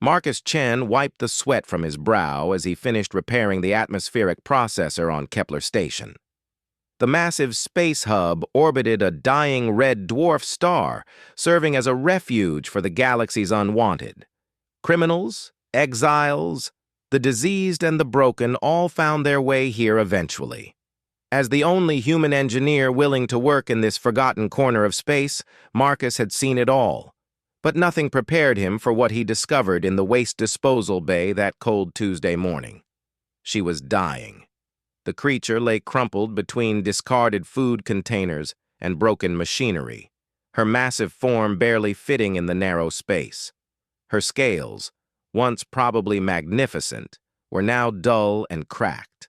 Marcus Chen wiped the sweat from his brow as he finished repairing the atmospheric processor on Kepler Station. The massive space hub orbited a dying red dwarf star, serving as a refuge for the galaxy's unwanted. Criminals, exiles, the diseased and the broken all found their way here eventually. As the only human engineer willing to work in this forgotten corner of space, Marcus had seen it all. But nothing prepared him for what he discovered in the waste disposal bay that cold Tuesday morning. She was dying. The creature lay crumpled between discarded food containers and broken machinery, her massive form barely fitting in the narrow space. Her scales, once probably magnificent, were now dull and cracked.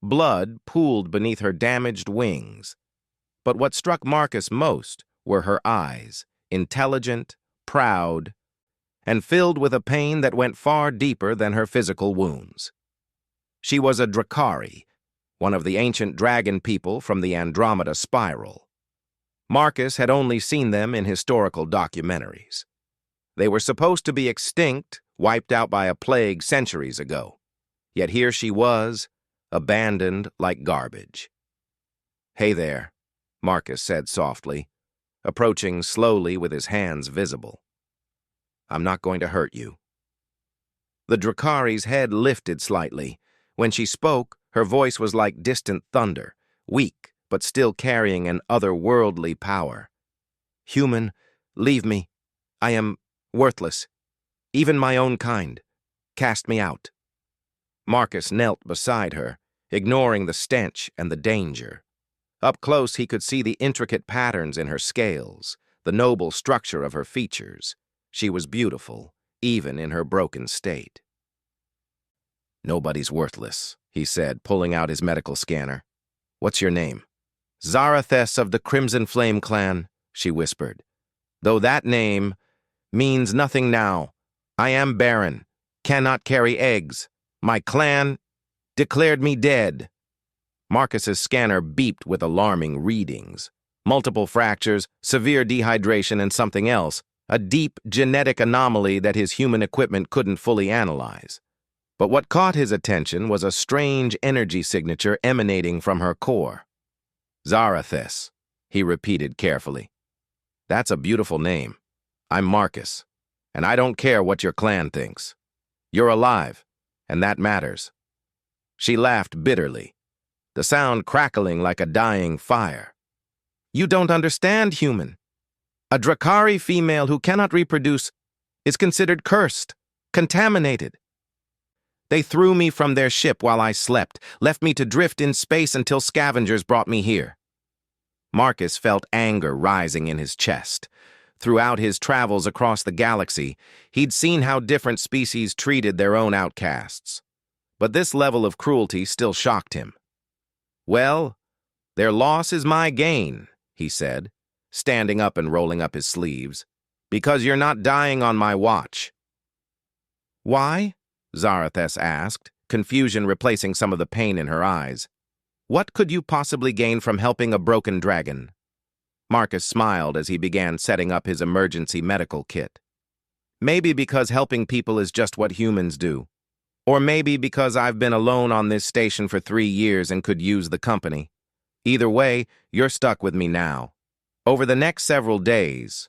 Blood pooled beneath her damaged wings. But what struck Marcus most were her eyes, intelligent, proud, and filled with a pain that went far deeper than her physical wounds. She was a Drakari, one of the ancient dragon people from the Andromeda Spiral. Marcus had only seen them in historical documentaries. They were supposed to be extinct, wiped out by a plague centuries ago. Yet here she was, abandoned like garbage. "Hey there," Marcus said softly, approaching slowly with his hands visible. "I'm not going to hurt you." The Drakari's head lifted slightly. When she spoke, her voice was like distant thunder, weak but still carrying an otherworldly power. "Human, leave me. I am worthless. Even my own kind. Cast me out." Marcus knelt beside her, ignoring the stench and the danger. Up close he could see the intricate patterns in her scales, the noble structure of her features. She was beautiful, even in her broken state. "Nobody's worthless," he said, pulling out his medical scanner. "What's your name?" "Zarathes of the Crimson Flame clan," she whispered. "Though that name means nothing now. I am barren, cannot carry eggs. My clan declared me dead." Marcus's scanner beeped with alarming readings. Multiple fractures, severe dehydration, and something else, a deep genetic anomaly that his human equipment couldn't fully analyze. But what caught his attention was a strange energy signature emanating from her core. "Zarathes," he repeated carefully. "That's a beautiful name. I'm Marcus, and I don't care what your clan thinks. You're alive, and that matters." She laughed bitterly, the sound crackling like a dying fire. "You don't understand, human. A Drakari female who cannot reproduce is considered cursed, contaminated. They threw me from their ship while I slept, left me to drift in space until scavengers brought me here." Marcus felt anger rising in his chest. Throughout his travels across the galaxy, he'd seen how different species treated their own outcasts. But this level of cruelty still shocked him. "Well, their loss is my gain," he said, standing up and rolling up his sleeves, "because you're not dying on my watch." "Why?" Zarathes asked, confusion replacing some of the pain in her eyes. "What could you possibly gain from helping a broken dragon?" Marcus smiled as he began setting up his emergency medical kit. "Maybe because helping people is just what humans do. Or maybe because I've been alone on this station for 3 years and could use the company. Either way, you're stuck with me now. Over the next several days."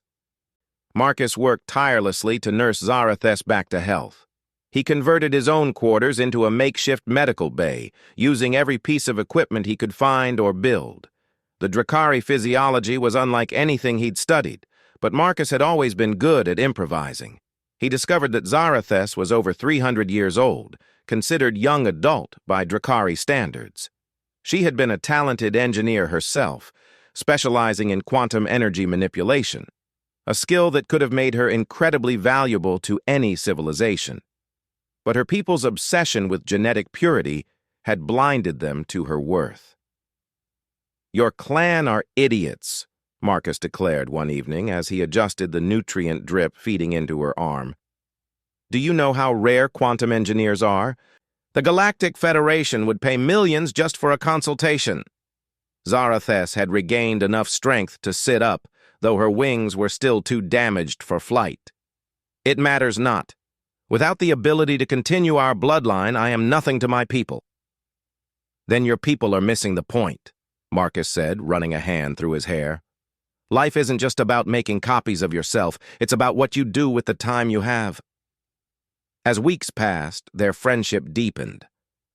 Marcus worked tirelessly to nurse Zarathes back to health. He converted his own quarters into a makeshift medical bay, using every piece of equipment he could find or build. The Drakari physiology was unlike anything he'd studied, but Marcus had always been good at improvising. He discovered that Zarathes was over 300 years old, considered young adult by Drakari standards. She had been a talented engineer herself, specializing in quantum energy manipulation, a skill that could have made her incredibly valuable to any civilization. But her people's obsession with genetic purity had blinded them to her worth. "Your clan are idiots," Marcus declared one evening as he adjusted the nutrient drip feeding into her arm. "Do you know how rare quantum engineers are? The Galactic Federation would pay millions just for a consultation." Zarathes had regained enough strength to sit up, though her wings were still too damaged for flight. "It matters not. Without the ability to continue our bloodline, I am nothing to my people." "Then your people are missing the point," Marcus said, running a hand through his hair. "Life isn't just about making copies of yourself, it's about what you do with the time you have." As weeks passed, their friendship deepened.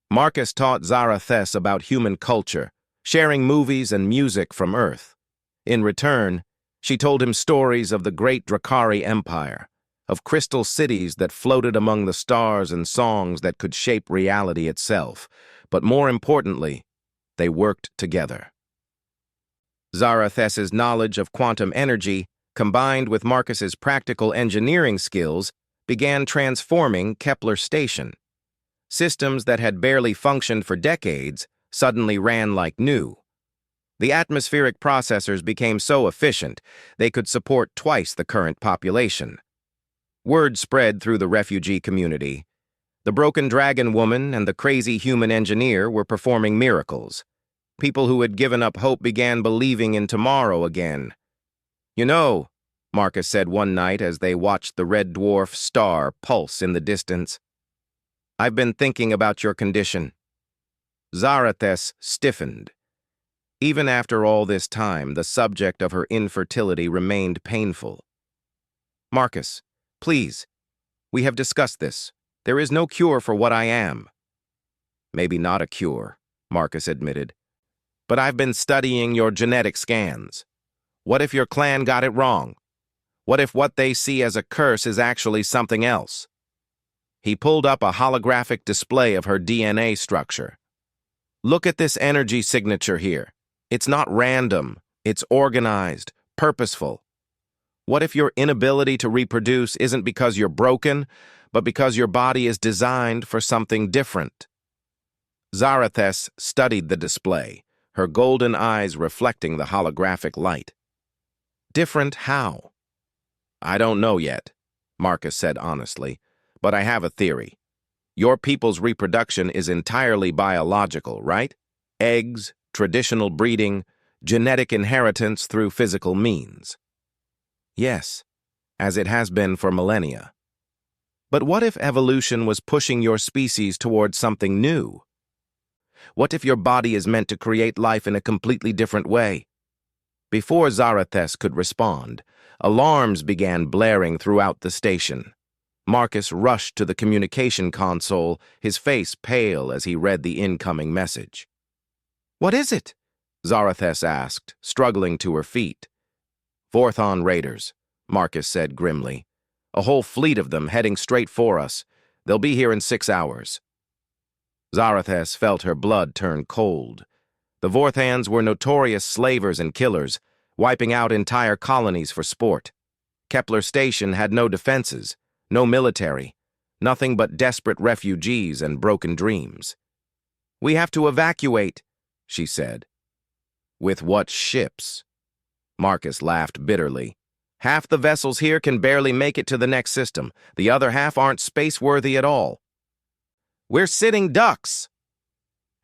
Marcus taught Zarathus about human culture, sharing movies and music from Earth. In return, she told him stories of the great Drakari Empire, of crystal cities that floated among the stars and songs that could shape reality itself. But more importantly, they worked together. Zarathus's knowledge of quantum energy, combined with Marcus's practical engineering skills, began transforming Kepler Station. Systems that had barely functioned for decades suddenly ran like new. The atmospheric processors became so efficient they could support twice the current population. Word spread through the refugee community. The broken dragon woman and the crazy human engineer were performing miracles. People who had given up hope began believing in tomorrow again. "You know," Marcus said one night as they watched the red dwarf star pulse in the distance, "I've been thinking about your condition." Zarathus stiffened. Even after all this time, the subject of her infertility remained painful. "Marcus, please, we have discussed this. There is no cure for what I am." "Maybe not a cure," Marcus admitted. "But I've been studying your genetic scans. What if your clan got it wrong? What if what they see as a curse is actually something else?" He pulled up a holographic display of her DNA structure. "Look at this energy signature here. It's not random, it's organized, purposeful. What if your inability to reproduce isn't because you're broken, but because your body is designed for something different?" Zarathus studied the display, her golden eyes reflecting the holographic light. "Different how?" "I don't know yet," Marcus said honestly, "but I have a theory. Your people's reproduction is entirely biological, right? Eggs, traditional breeding, genetic inheritance through physical means." "Yes, as it has been for millennia. But what if evolution was pushing your species towards something new? What if your body is meant to create life in a completely different way?" Before Zarathus could respond, alarms began blaring throughout the station. Marcus rushed to the communication console, his face pale as he read the incoming message. "What is it?" Zarathus asked, struggling to her feet. "Vorthon raiders," Marcus said grimly. "A whole fleet of them heading straight for us. They'll be here in 6 hours." Zarathus felt her blood turn cold. The Vorthans were notorious slavers and killers, wiping out entire colonies for sport. Kepler Station had no defenses, no military, nothing but desperate refugees and broken dreams. "We have to evacuate," she said. "With what ships?" Marcus laughed bitterly. "Half the vessels here can barely make it to the next system. The other half aren't space-worthy at all." "We're sitting ducks!"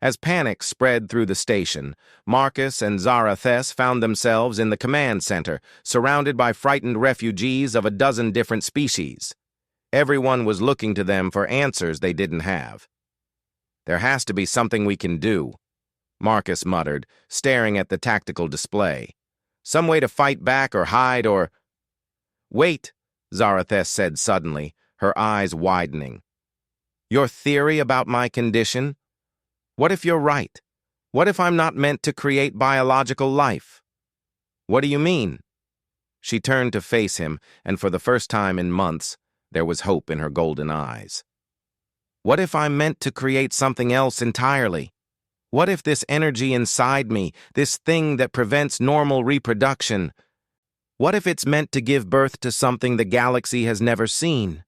As panic spread through the station, Marcus and Zarathus found themselves in the command center, surrounded by frightened refugees of a dozen different species. Everyone was looking to them for answers they didn't have. "There has to be something we can do," Marcus muttered, staring at the tactical display. "Some way to fight back or hide or—" "Wait," Zarathus said suddenly, her eyes widening. "Your theory about my condition? What if you're right? What if I'm not meant to create biological life?" "What do you mean?" She turned to face him, and for the first time in months, there was hope in her golden eyes. "What if I'm meant to create something else entirely? What if this energy inside me, this thing that prevents normal reproduction, what if it's meant to give birth to something the galaxy has never seen?"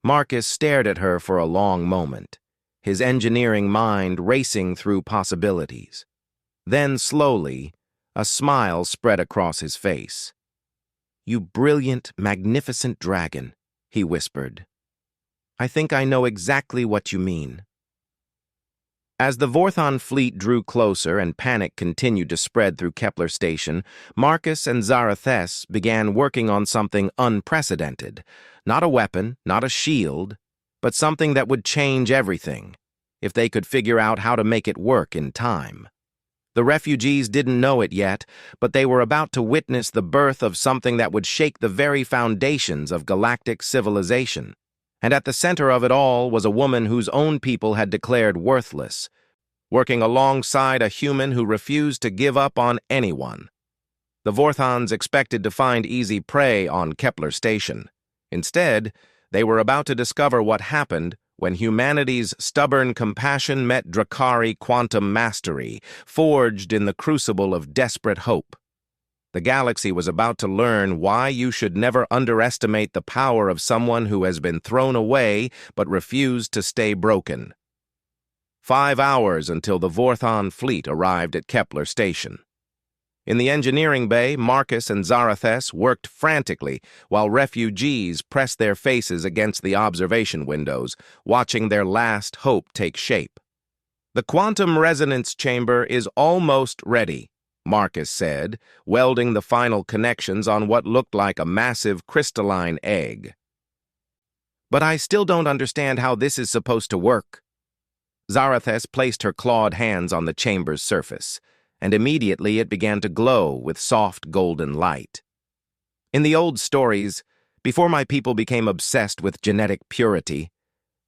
Marcus stared at her for a long moment, his engineering mind racing through possibilities. Then, slowly, a smile spread across his face. "You brilliant, magnificent dragon," he whispered. "I think I know exactly what you mean." As the Vorthon fleet drew closer and panic continued to spread through Kepler Station, Marcus and Zarathes began working on something unprecedented. Not a weapon, not a shield, but something that would change everything, if they could figure out how to make it work in time. The refugees didn't know it yet, but they were about to witness the birth of something that would shake the very foundations of galactic civilization. And at the center of it all was a woman whose own people had declared worthless, working alongside a human who refused to give up on anyone. The Vorthons expected to find easy prey on Kepler Station. Instead, they were about to discover what happened when humanity's stubborn compassion met Drakari quantum mastery, forged in the crucible of desperate hope. The galaxy was about to learn why you should never underestimate the power of someone who has been thrown away but refused to stay broken. 5 hours until the Vorthon fleet arrived at Kepler Station. In the engineering bay, Marcus and Zarathes worked frantically while refugees pressed their faces against the observation windows, watching their last hope take shape. "The quantum resonance chamber is almost ready," Marcus said, welding the final connections on what looked like a massive crystalline egg. "But I still don't understand how this is supposed to work." Zarathes placed her clawed hands on the chamber's surface, and immediately it began to glow with soft golden light. "In the old stories, before my people became obsessed with genetic purity,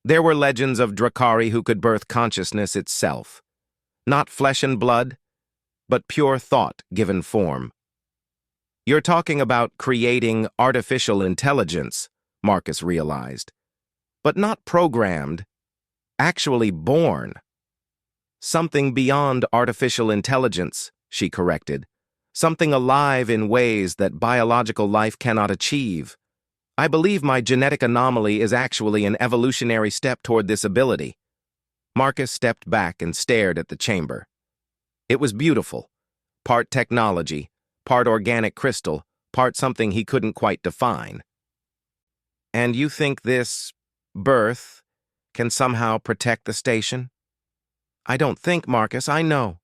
there were legends of Drakari who could birth consciousness itself. Not flesh and blood, but pure thought given form." "You're talking about creating artificial intelligence," Marcus realized. "But not programmed, actually born." "Something beyond artificial intelligence," she corrected. "Something alive in ways that biological life cannot achieve. I believe my genetic anomaly is actually an evolutionary step toward this ability." Marcus stepped back and stared at the chamber. It was beautiful. Part technology, part organic crystal, part something he couldn't quite define. "And you think this birth can somehow protect the station?" "I don't think, Marcus, I know."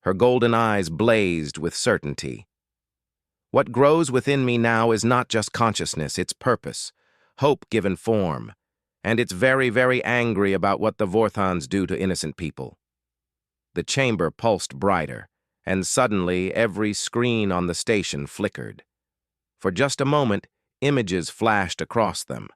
Her golden eyes blazed with certainty. "What grows within me now is not just consciousness, it's purpose, hope given form, and it's very, very angry about what the Vorthons do to innocent people." The chamber pulsed brighter, and suddenly every screen on the station flickered. For just a moment, images flashed across them.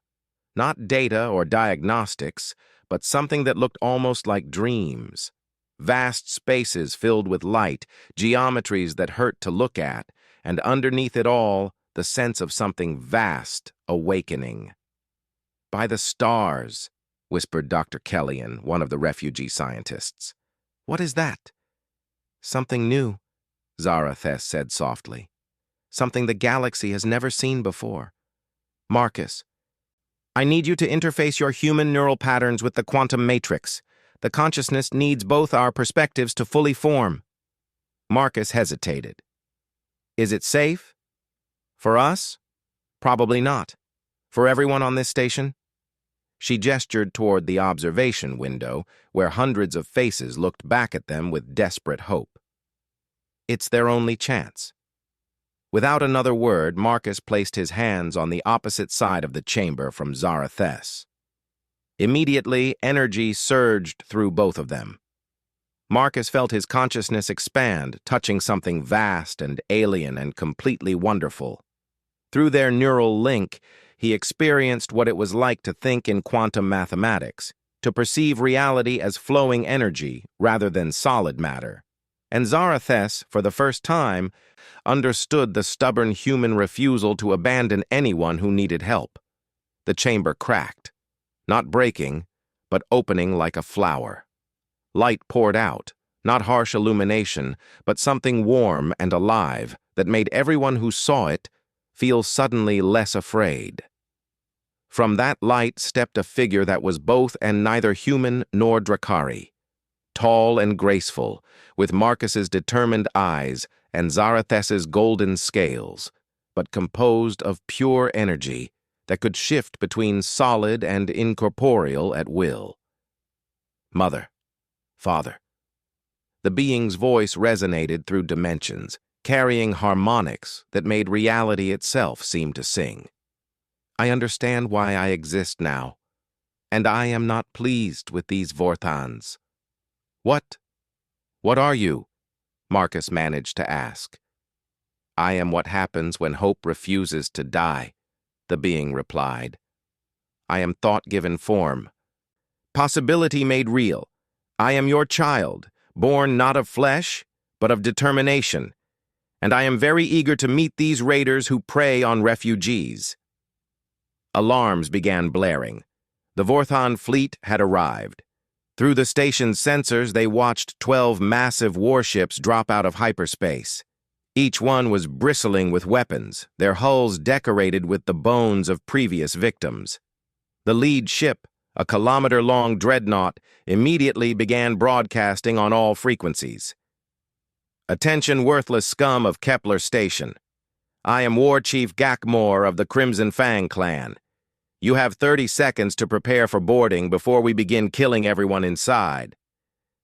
Not data or diagnostics, but something that looked almost like dreams. Vast spaces filled with light, geometries that hurt to look at, and underneath it all, the sense of something vast awakening. "By the stars," whispered Dr. Kellyan, one of the refugee scientists. "What is that?" "Something new," Zarathes said softly. "Something the galaxy has never seen before. Marcus, I need you to interface your human neural patterns with the quantum matrix. The consciousness needs both our perspectives to fully form." Marcus hesitated. "Is it safe? For us? Probably not. For everyone on this station?" She gestured toward the observation window, where hundreds of faces looked back at them with desperate hope. "It's their only chance." Without another word, Marcus placed his hands on the opposite side of the chamber from Zarathes. Immediately, energy surged through both of them. Marcus felt his consciousness expand, touching something vast and alien and completely wonderful. Through their neural link, he experienced what it was like to think in quantum mathematics, to perceive reality as flowing energy rather than solid matter. And Zarathes, for the first time, understood the stubborn human refusal to abandon anyone who needed help. The chamber cracked, not breaking, but opening like a flower. Light poured out, not harsh illumination, but something warm and alive that made everyone who saw it feel suddenly less afraid. From that light stepped a figure that was both and neither human nor Drakari. Tall and graceful, with Marcus's determined eyes and Zarathes's golden scales, but composed of pure energy that could shift between solid and incorporeal at will. "Mother," Father. The being's voice resonated through dimensions, carrying harmonics that made reality itself seem to sing. I understand why I exist now, and I am not pleased with these Vorthans. What? What are you? Marcus managed to ask. I am what happens when hope refuses to die, the being replied. I am thought-given form. Possibility made real. I am your child, born not of flesh, but of determination, and I am very eager to meet these raiders who prey on refugees. Alarms began blaring. The Vorthan fleet had arrived. Through the station's sensors, they watched 12 massive warships drop out of hyperspace. Each one was bristling with weapons, their hulls decorated with the bones of previous victims. The lead ship, a kilometer-long dreadnought, immediately began broadcasting on all frequencies. Attention, worthless scum of Kepler Station. I am War Chief Gakmor of the Crimson Fang clan. You have 30 seconds to prepare for boarding before we begin killing everyone inside.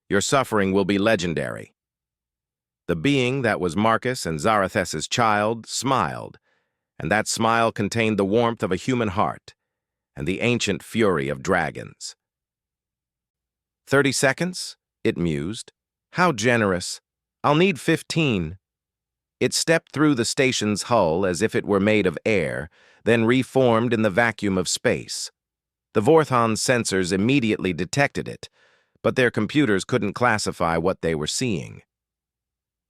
Your suffering will be legendary. The being that was Marcus and Zarathes's child smiled, and that smile contained the warmth of a human heart and the ancient fury of dragons. 30 seconds? It mused. How generous. I'll need 15. It stepped through the station's hull as if it were made of air, then reformed in the vacuum of space. The Vorthan's sensors immediately detected it, but their computers couldn't classify what they were seeing.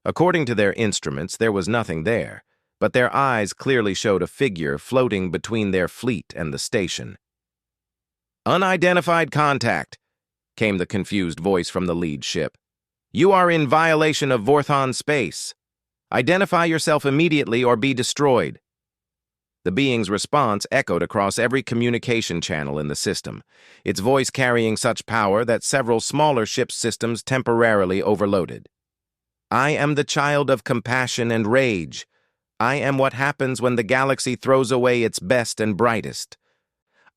According to their instruments, there was nothing there, but their eyes clearly showed a figure floating between their fleet and the station. Unidentified contact, came the confused voice from the lead ship. You are in violation of Vorthan space. Identify yourself immediately or be destroyed. The being's response echoed across every communication channel in the system, its voice carrying such power that several smaller ship systems temporarily overloaded. I am the child of compassion and rage. I am what happens when the galaxy throws away its best and brightest.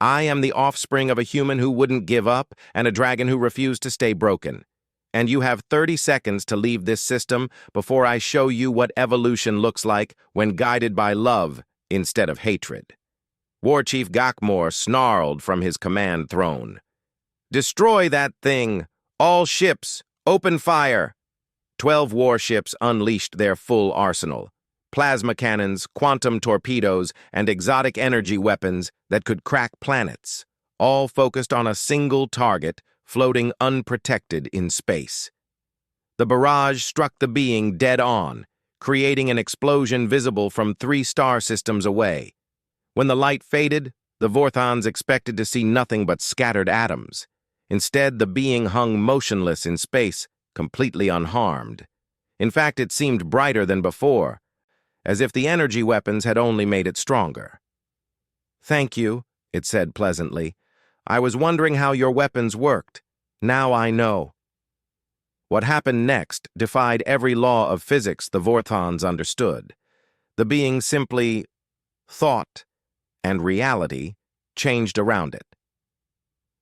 I am the offspring of a human who wouldn't give up and a dragon who refused to stay broken. And you have 30 seconds to leave this system before I show you what evolution looks like when guided by love instead of hatred. War Chief Gakmor snarled from his command throne. Destroy that thing! All ships, open fire! 12 warships unleashed their full arsenal. Plasma cannons, quantum torpedoes, and exotic energy weapons that could crack planets, all focused on a single target, floating unprotected in space. The barrage struck the being dead on, creating an explosion visible from 3 star systems away. When the light faded, the Vorthans expected to see nothing but scattered atoms. Instead, the being hung motionless in space, completely unharmed. In fact, it seemed brighter than before, as if the energy weapons had only made it stronger. Thank you, it said pleasantly. I was wondering how your weapons worked. Now I know. What happened next defied every law of physics the Vorthans understood. The being simply thought, and reality changed around it.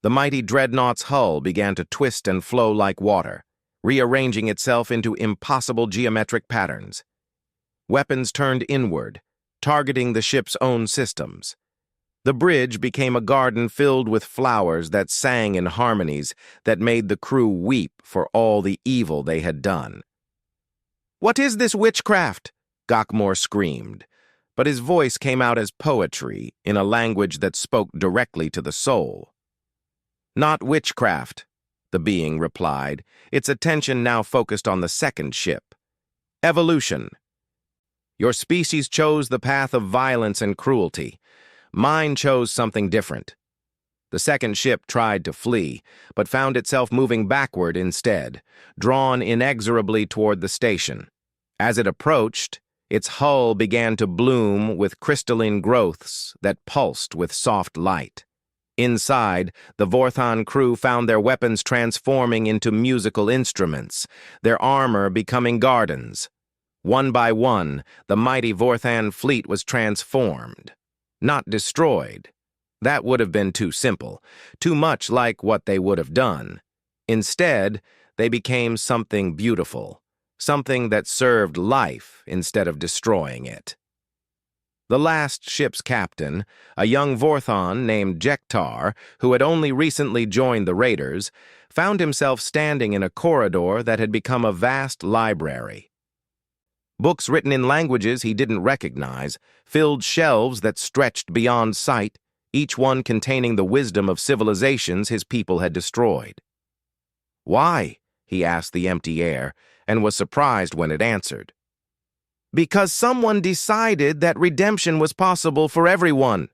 The mighty dreadnought's hull began to twist and flow like water, rearranging itself into impossible geometric patterns. Weapons turned inward, targeting the ship's own systems. The bridge became a garden filled with flowers that sang in harmonies that made the crew weep for all the evil they had done. What is this witchcraft? Gakmor screamed, but his voice came out as poetry in a language that spoke directly to the soul. Not witchcraft, the being replied, its attention now focused on the second ship. Evolution. Your species chose the path of violence and cruelty. Mine chose something different. The second ship tried to flee, but found itself moving backward instead, drawn inexorably toward the station. As it approached, its hull began to bloom with crystalline growths that pulsed with soft light. Inside, the Vorthan crew found their weapons transforming into musical instruments, their armor becoming gardens. One by one, the mighty Vorthan fleet was transformed, not destroyed. That would have been too simple, too much like what they would have done. Instead, They became something beautiful, something that served life instead of destroying it. The last ship's captain, a young Vorthon named Jektar, who had only recently joined the raiders, found himself standing in a corridor that had become a vast library. Books written in languages he didn't recognize filled shelves that stretched beyond sight, each one containing the wisdom of civilizations his people had destroyed. "Why?" he asked the empty air, and was surprised when it answered. "Because someone decided that redemption was possible for everyone,"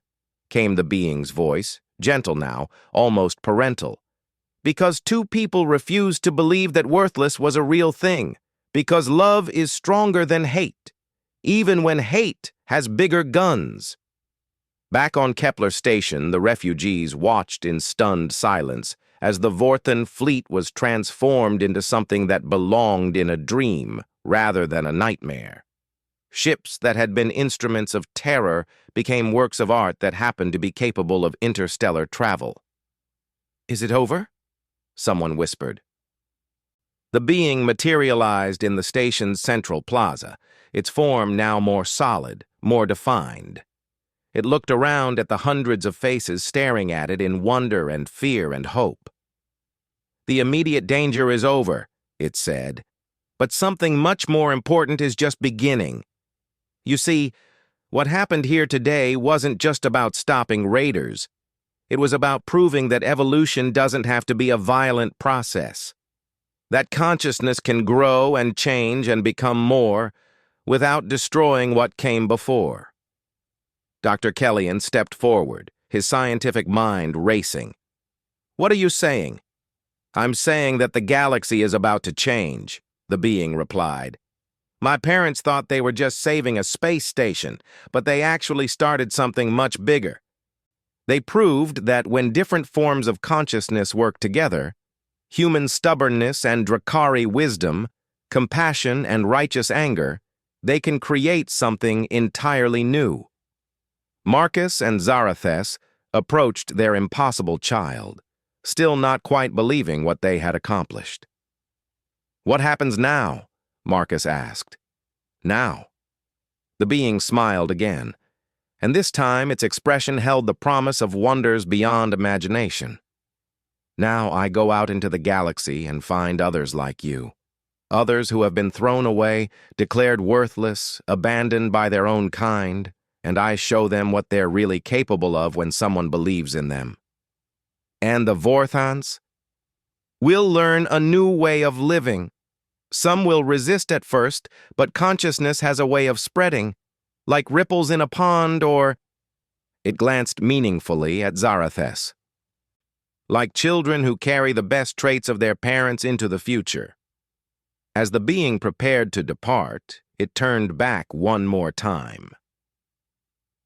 came the being's voice, gentle now, almost parental. "Because two people refused to believe that worthless was a real thing. Because love is stronger than hate, even when hate has bigger guns." Back on Kepler Station, the refugees watched in stunned silence as the Vorthan fleet was transformed into something that belonged in a dream rather than a nightmare. Ships that had been instruments of terror became works of art that happened to be capable of interstellar travel. "Is it over?" someone whispered. The being materialized in the station's central plaza, its form now more solid, more defined. It looked around at the hundreds of faces staring at it in wonder and fear and hope. "The immediate danger is over," it said, "but something much more important is just beginning. You see, what happened here today wasn't just about stopping raiders. It was about proving that evolution doesn't have to be a violent process. That consciousness can grow and change and become more without destroying what came before." Dr. Kellyan stepped forward, his scientific mind racing. "What are you saying?" "I'm saying that the galaxy is about to change," the being replied. "My parents thought they were just saving a space station, but they actually started something much bigger. They proved that when different forms of consciousness work together, human stubbornness and Drakari wisdom, compassion and righteous anger, they can create something entirely new." Marcus and Zarathes approached their impossible child, still not quite believing what they had accomplished. "What happens now?" Marcus asked. "Now?" The being smiled again, and this time its expression held the promise of wonders beyond imagination. "Now I go out into the galaxy and find others like you. Others who have been thrown away, declared worthless, abandoned by their own kind, and I show them what they're really capable of when someone believes in them." "And the Vorthans?" "We'll learn a new way of living. Some will resist at first, but consciousness has a way of spreading, like ripples in a pond or—" It glanced meaningfully at Zarathes. "Like children who carry the best traits of their parents into the future." As the being prepared to depart, it turned back one more time.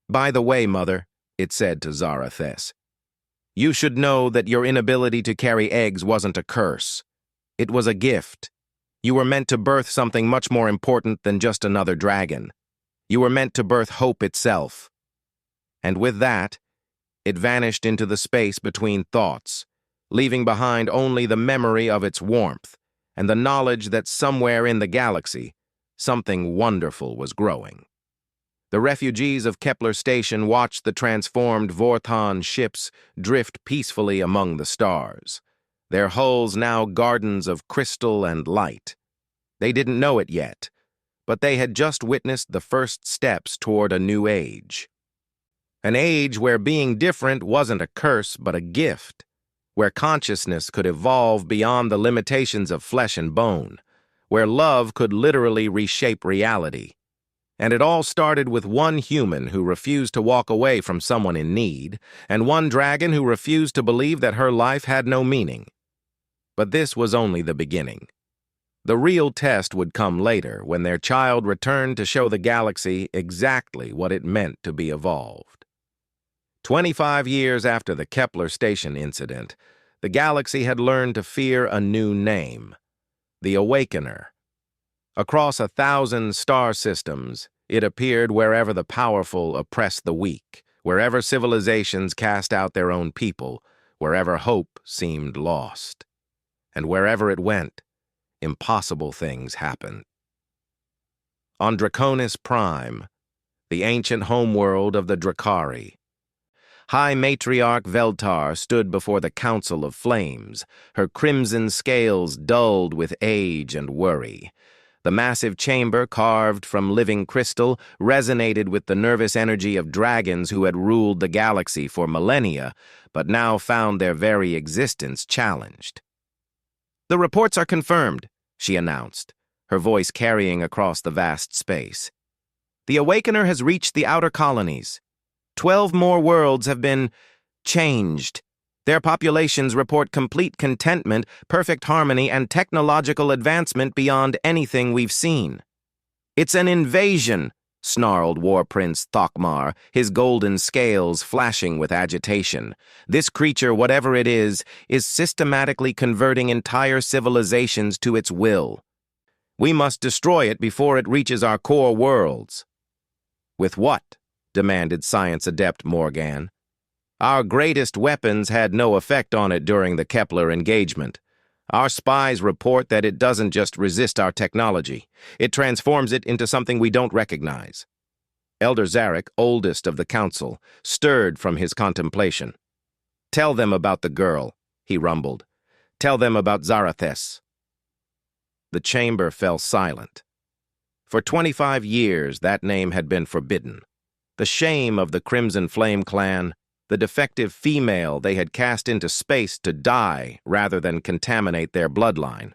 "By the way, Mother," it said to Zarathes, "you should know that your inability to carry eggs wasn't a curse. It was a gift. You were meant to birth something much more important than just another dragon. You were meant to birth hope itself." And with that, it vanished into the space between thoughts, leaving behind only the memory of its warmth and the knowledge that somewhere in the galaxy, something wonderful was growing. The refugees of Kepler Station watched the transformed Vorthon ships drift peacefully among the stars, their hulls now gardens of crystal and light. They didn't know it yet, but they had just witnessed the first steps toward a new age. An age where being different wasn't a curse but a gift, where consciousness could evolve beyond the limitations of flesh and bone, where love could literally reshape reality. And it all started with one human who refused to walk away from someone in need, and one dragon who refused to believe that her life had no meaning. But this was only the beginning. The real test would come later, when their child returned to show the galaxy exactly what it meant to be evolved. 25 years after the Kepler Station incident, the galaxy had learned to fear a new name: the Awakener. Across 1,000 star systems, it appeared wherever the powerful oppressed the weak, wherever civilizations cast out their own people, wherever hope seemed lost. And wherever it went, impossible things happened. On Draconis Prime, the ancient homeworld of the Dracari, High Matriarch Veltar stood before the Council of Flames, her crimson scales dulled with age and worry. The massive chamber, carved from living crystal, resonated with the nervous energy of dragons who had ruled the galaxy for millennia, but now found their very existence challenged. "The reports are confirmed," she announced, her voice carrying across the vast space. "The Awakener has reached the outer colonies. 12 more worlds have been changed. Their populations report complete contentment, perfect harmony, and technological advancement beyond anything we've seen." "It's an invasion," snarled War Prince Thokmar, his golden scales flashing with agitation. "This creature, whatever it is systematically converting entire civilizations to its will. We must destroy it before it reaches our core worlds." "With what?" demanded Science Adept Morgan. "Our greatest weapons had no effect on it during the Kepler engagement. Our spies report that it doesn't just resist our technology, it transforms it into something we don't recognize." Elder Zarek, oldest of the council, stirred from his contemplation. "Tell them about the girl," he rumbled. "Tell them about Zarathes." The chamber fell silent. For 25 years, that name had been forbidden. The shame of the Crimson Flame clan, the defective female they had cast into space to die rather than contaminate their bloodline.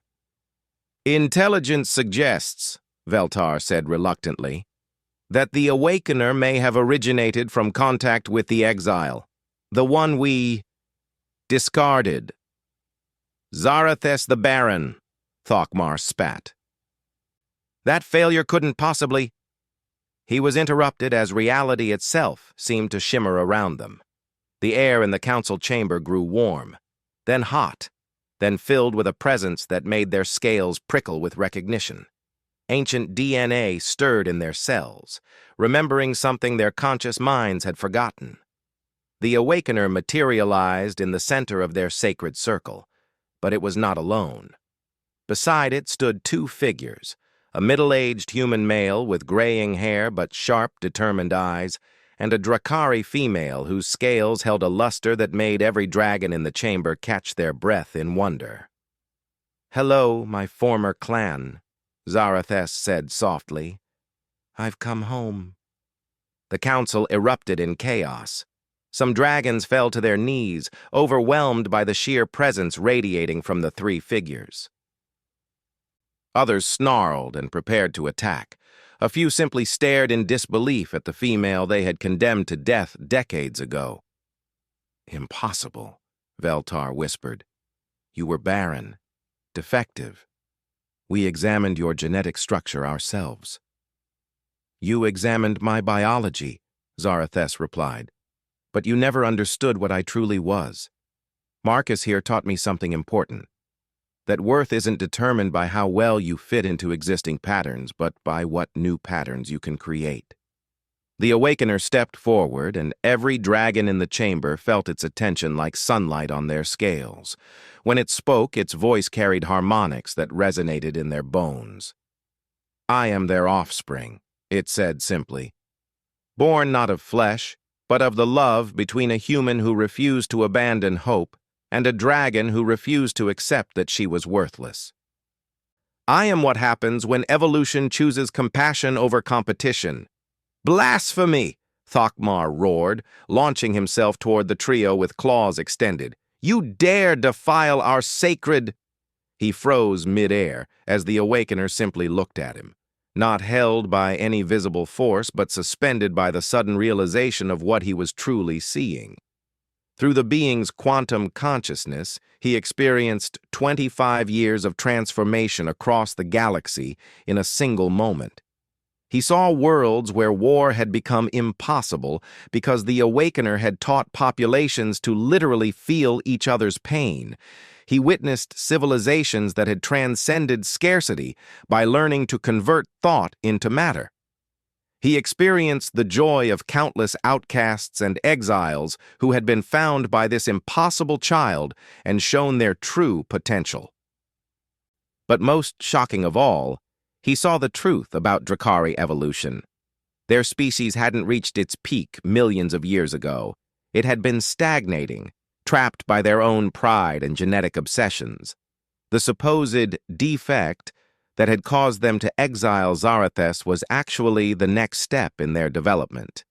"Intelligence suggests," Veltar said reluctantly, "that the Awakener may have originated from contact with the exile, the one we discarded." "Zarathes the Baron," Thokmar spat. "That failure couldn't possibly—" He was interrupted as reality itself seemed to shimmer around them. The air in the council chamber grew warm, then hot, then filled with a presence that made their scales prickle with recognition. Ancient DNA stirred in their cells, remembering something their conscious minds had forgotten. The Awakener materialized in the center of their sacred circle, but it was not alone. Beside it stood 2 figures, a middle-aged human male with graying hair but sharp, determined eyes, and a Dracari female whose scales held a luster that made every dragon in the chamber catch their breath in wonder. "Hello, my former clan," Zarathes said softly. "I've come home." The council erupted in chaos. Some dragons fell to their knees, overwhelmed by the sheer presence radiating from the 3 figures. Others snarled and prepared to attack. A few simply stared in disbelief at the female they had condemned to death decades ago. "Impossible," Veltar whispered. "You were barren, defective. We examined your genetic structure ourselves." "You examined my biology," Zarathes replied. "But you never understood what I truly was. Marcus here taught me something important. That worth isn't determined by how well you fit into existing patterns, but by what new patterns you can create." The Awakener stepped forward, and every dragon in the chamber felt its attention like sunlight on their scales. When it spoke, its voice carried harmonics that resonated in their bones. "I am their offspring," it said simply. "Born not of flesh, but of the love between a human who refused to abandon hope and a dragon who refused to accept that she was worthless. I am what happens when evolution chooses compassion over competition." "Blasphemy!" Thokmar roared, launching himself toward the trio with claws extended. "You dare defile our sacred—" He froze mid-air as the Awakener simply looked at him, not held by any visible force but suspended by the sudden realization of what he was truly seeing. Through the being's quantum consciousness, he experienced 25 years of transformation across the galaxy in a single moment. He saw worlds where war had become impossible because the Awakener had taught populations to literally feel each other's pain. He witnessed civilizations that had transcended scarcity by learning to convert thought into matter. He experienced the joy of countless outcasts and exiles who had been found by this impossible child and shown their true potential. But most shocking of all, he saw the truth about Drakari evolution. Their species hadn't reached its peak millions of years ago. It had been stagnating, trapped by their own pride and genetic obsessions. The supposed defect that had caused them to exile Zarathes was actually the next step in their development.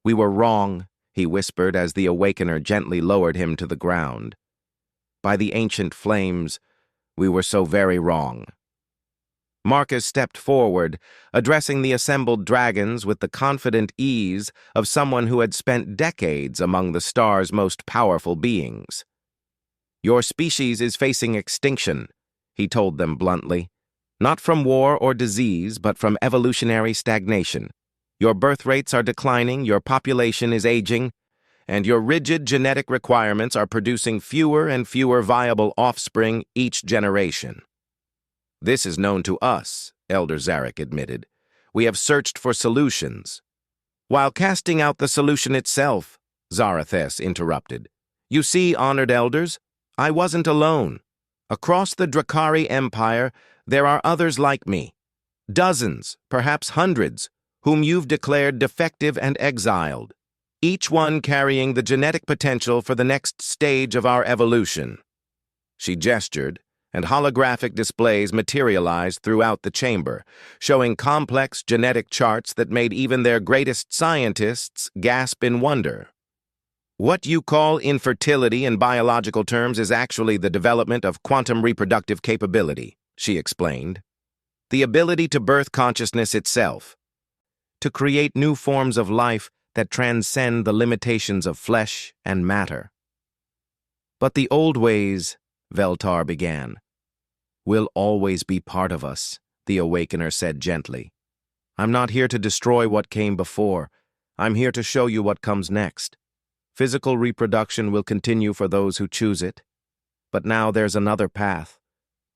"We were wrong," he whispered as the Awakener gently lowered him to the ground. "By the ancient flames, we were so very wrong." Marcus stepped forward, addressing the assembled dragons with the confident ease of someone who had spent decades among the star's most powerful beings. "Your species is facing extinction," he told them bluntly. "Not from war or disease, but from evolutionary stagnation. Your birth rates are declining, your population is aging, and your rigid genetic requirements are producing fewer and fewer viable offspring each generation." "This is known to us," Elder Zarek admitted. "We have searched for solutions." "While casting out the solution itself," Zarathes interrupted. "You see, honored elders, I wasn't alone. Across the Drakari Empire, there are others like me. Dozens, perhaps hundreds, whom you've declared defective and exiled, each one carrying the genetic potential for the next stage of our evolution." She gestured, and holographic displays materialized throughout the chamber, showing complex genetic charts that made even their greatest scientists gasp in wonder. "What you call infertility in biological terms is actually the development of quantum reproductive capability," she explained. "The ability to birth consciousness itself, to create new forms of life that transcend the limitations of flesh and matter." "But the old ways," Veltar began. "Will always be part of us," the Awakener said gently. "I'm not here to destroy what came before. I'm here to show you what comes next. Physical reproduction will continue for those who choose it. But now there's another path,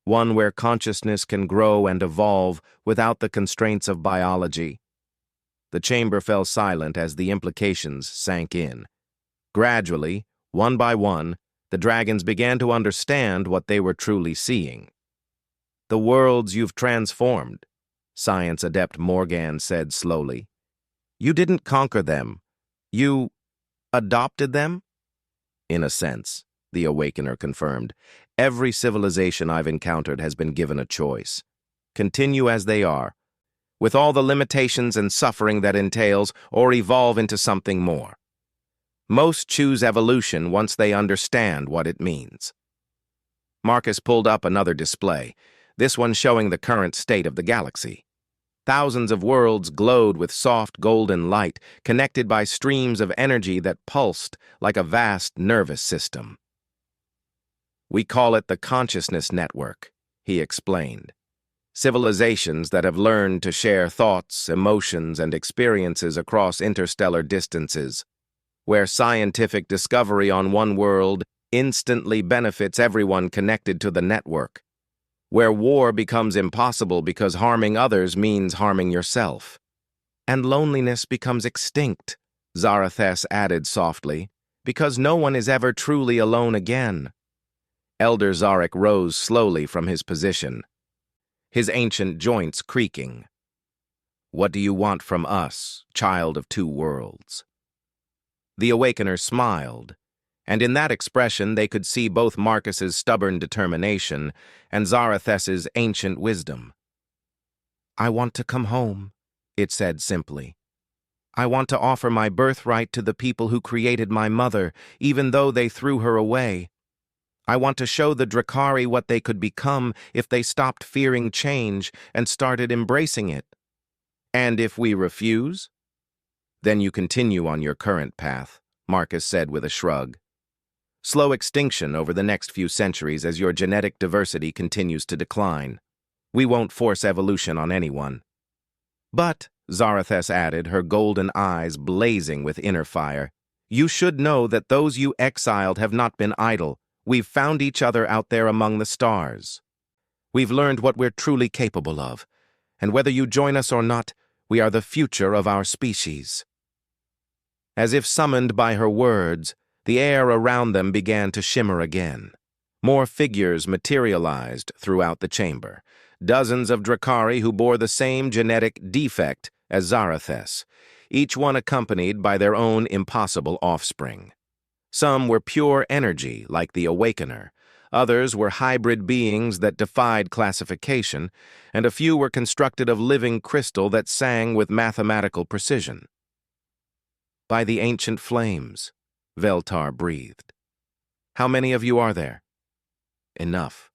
one where consciousness can grow and evolve without the constraints of biology." The chamber fell silent as the implications sank in. Gradually, one by one, the dragons began to understand what they were truly seeing. "The worlds you've transformed," Science Adept Morgan said slowly. "You didn't conquer them. You adopted them?" "In a sense," the Awakener confirmed. "Every civilization I've encountered has been given a choice. Continue as they are, with all the limitations and suffering that entails, or evolve into something more. Most choose evolution once they understand what it means." Marcus pulled up another display, this one showing the current state of the galaxy. Thousands of worlds glowed with soft golden light, connected by streams of energy that pulsed like a vast nervous system. "We call it the consciousness network," he explained. "Civilizations that have learned to share thoughts, emotions, and experiences across interstellar distances, where scientific discovery on one world instantly benefits everyone connected to the network, where war becomes impossible because harming others means harming yourself. And loneliness becomes extinct," Zarathes added softly, "because no one is ever truly alone again." Elder Zarek rose slowly from his position, his ancient joints creaking. "What do you want from us, child of two worlds?" The Awakener smiled, and in that expression they could see both Marcus's stubborn determination and Zarathes's ancient wisdom. "I want to come home," it said simply. "I want to offer my birthright to the people who created my mother, even though they threw her away. I want to show the Drakari what they could become if they stopped fearing change and started embracing it. And if we refuse?" "Then you continue on your current path," Marcus said with a shrug. "Slow extinction over the next few centuries as your genetic diversity continues to decline. We won't force evolution on anyone." "But," Zarathes added, her golden eyes blazing with inner fire, "you should know that those you exiled have not been idle. We've found each other out there among the stars. We've learned what we're truly capable of, and whether you join us or not, we are the future of our species." As if summoned by her words, the air around them began to shimmer again. More figures materialized throughout the chamber, dozens of Drakari who bore the same genetic defect as Zarathes, each one accompanied by their own impossible offspring. Some were pure energy, like the Awakener. Others were hybrid beings that defied classification, and a few were constructed of living crystal that sang with mathematical precision. "By the ancient flames," Veltar breathed. "How many of you are there?" "Enough,"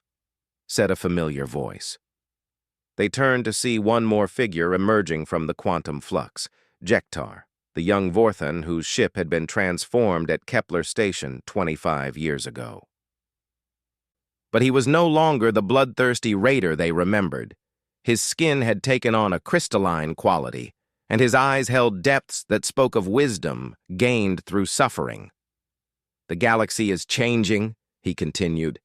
said a familiar voice. They turned to see one more figure emerging from the quantum flux, Jektar, the young Vorthan whose ship had been transformed at Kepler Station 25 years ago. But he was no longer the bloodthirsty raider they remembered. His skin had taken on a crystalline quality, and his eyes held depths that spoke of wisdom gained through suffering. "The galaxy is changing," he continued.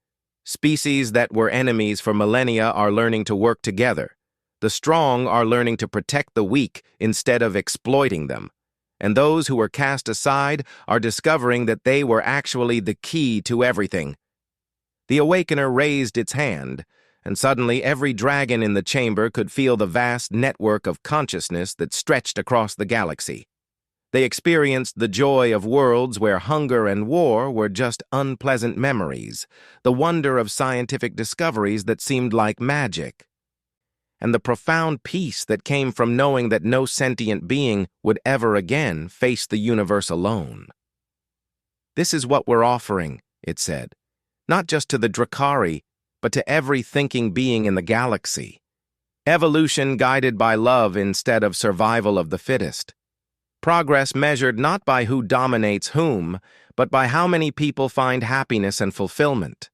"Species that were enemies for millennia are learning to work together. The strong are learning to protect the weak instead of exploiting them. And those who were cast aside are discovering that they were actually the key to everything." The Awakener raised its hand, and suddenly every dragon in the chamber could feel the vast network of consciousness that stretched across the galaxy. They experienced the joy of worlds where hunger and war were just unpleasant memories, the wonder of scientific discoveries that seemed like magic, and the profound peace that came from knowing that no sentient being would ever again face the universe alone. "This is what we're offering," it said, "not just to the Drakari, but to every thinking being in the galaxy. Evolution guided by love instead of survival of the fittest. Progress measured not by who dominates whom, but by how many people find happiness and fulfillment."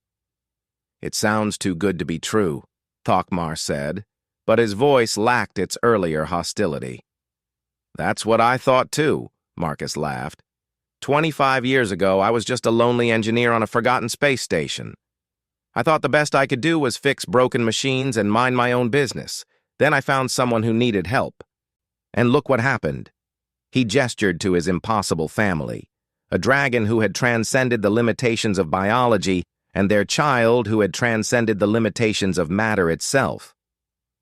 "It sounds too good to be true," Thokmar said, but his voice lacked its earlier hostility. "That's what I thought too," Marcus laughed. 25 years ago, I was just a lonely engineer on a forgotten space station. I thought the best I could do was fix broken machines and mind my own business. Then I found someone who needed help. And look what happened. He gestured to his impossible family, a dragon who had transcended the limitations of biology and their child who had transcended the limitations of matter itself.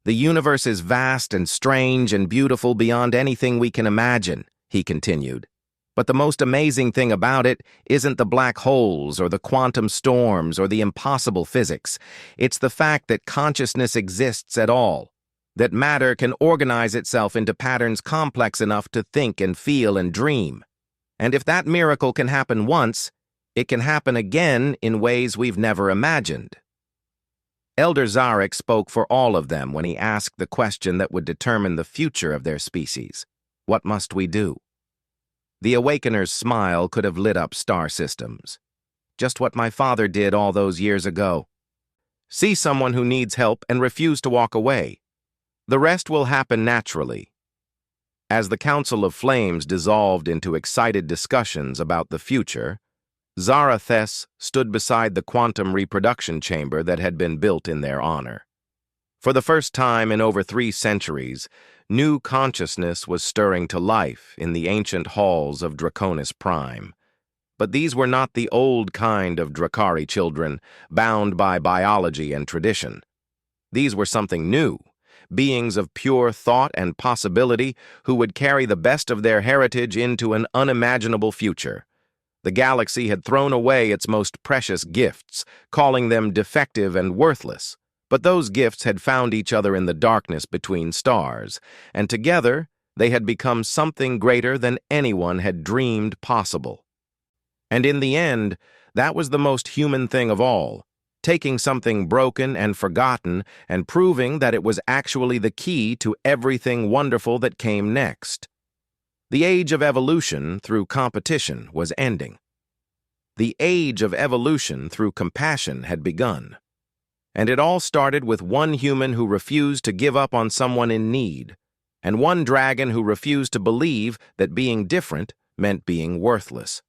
"The universe is vast and strange and beautiful beyond anything we can imagine," he continued. "But the most amazing thing about it isn't the black holes or the quantum storms or the impossible physics. It's the fact that consciousness exists at all, that matter can organize itself into patterns complex enough to think and feel and dream. And if that miracle can happen once, it can happen again in ways we've never imagined." Elder Zarek spoke for all of them when he asked the question that would determine the future of their species. What must we do? The Awakener's smile could have lit up star systems. Just what my father did all those years ago. See someone who needs help and refuse to walk away. The rest will happen naturally. As the Council of Flames dissolved into excited discussions about the future, Zarathes stood beside the quantum reproduction chamber that had been built in their honor. For the first time in over 3 centuries, new consciousness was stirring to life in the ancient halls of Draconis Prime. But these were not the old kind of Drakari children, bound by biology and tradition. These were something new, beings of pure thought and possibility who would carry the best of their heritage into an unimaginable future. The galaxy had thrown away its most precious gifts, calling them defective and worthless. But those gifts had found each other in the darkness between stars, and together they had become something greater than anyone had dreamed possible. And in the end, that was the most human thing of all, taking something broken and forgotten and proving that it was actually the key to everything wonderful that came next. The age of evolution through competition was ending. The age of evolution through compassion had begun. And it all started with one human who refused to give up on someone in need, and one dragon who refused to believe that being different meant being worthless.